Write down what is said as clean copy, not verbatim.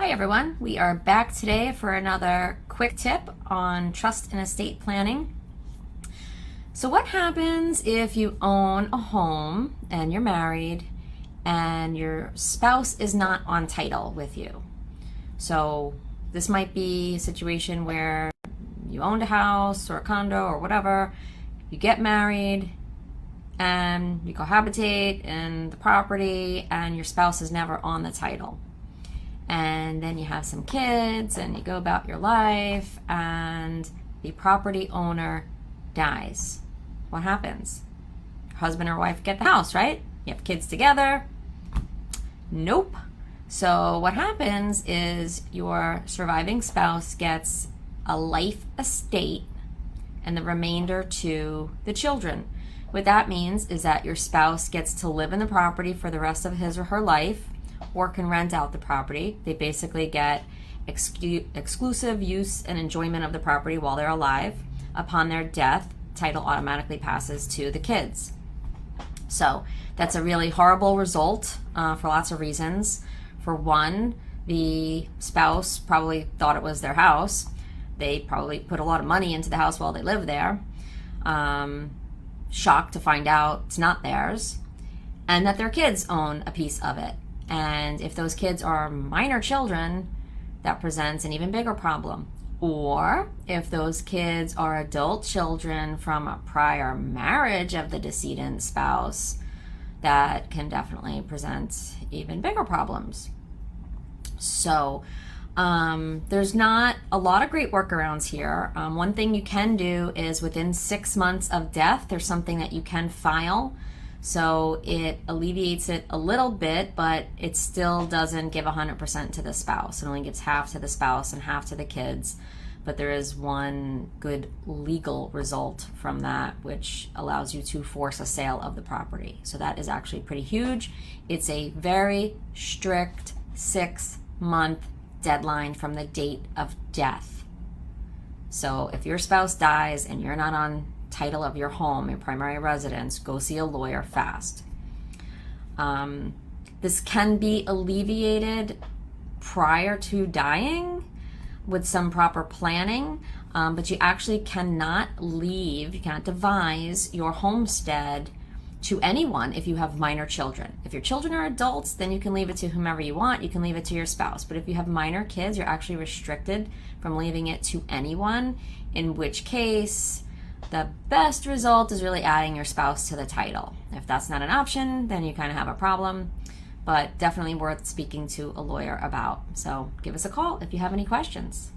Hi everyone, we are back today for another quick tip on trust and estate planning. So what happens if you own a home and you're married and your spouse is not on title with you? So this might be a situation where you owned a house or a condo or whatever, you get married and you cohabitate in the property and your spouse is never on the title. And then you have some kids and you go about your life and the property owner dies. What happens? Husband or wife get the house, right? You have kids together. Nope. So what happens is your surviving spouse gets a life estate and the remainder to the children. What that means is that your spouse gets to live in the property for the rest of his or her life, or can rent out the property. They basically get exclusive use and enjoyment of the property while they're alive. Upon their death, title automatically passes to the kids. So that's a really horrible result for lots of reasons. For one, the spouse probably thought it was their house. They probably put a lot of money into the house while they lived there. Shocked to find out it's not theirs, and that their kids own a piece of it. And if those kids are minor children, that presents an even bigger problem. Or if those kids are adult children from a prior marriage of the decedent spouse, that can definitely present even bigger problems. So there's not a lot of great workarounds here. One thing you can do is within 6 months of death, there's something that you can file. So it alleviates it a little bit, but it still doesn't give 100% to the spouse. It only gives half to the spouse and half to the kids. But there is one good legal result from that, which allows you to force a sale of the property. So that is actually pretty huge. It's a very strict 6-month deadline from the date of death. So if your spouse dies and you're not on title of your home, your primary residence, go see a lawyer fast. This can be alleviated prior to dying with some proper planning, but you actually cannot leave, you cannot devise your homestead to anyone if you have minor children. If your children are adults, then you can leave it to whomever you want. You can leave it to your spouse. But if you have minor kids, you're actually restricted from leaving it to anyone, in which case the best result is really adding your spouse to the title. If that's not an option, then you kind of have a problem, but definitely worth speaking to a lawyer about. So give us a call if you have any questions.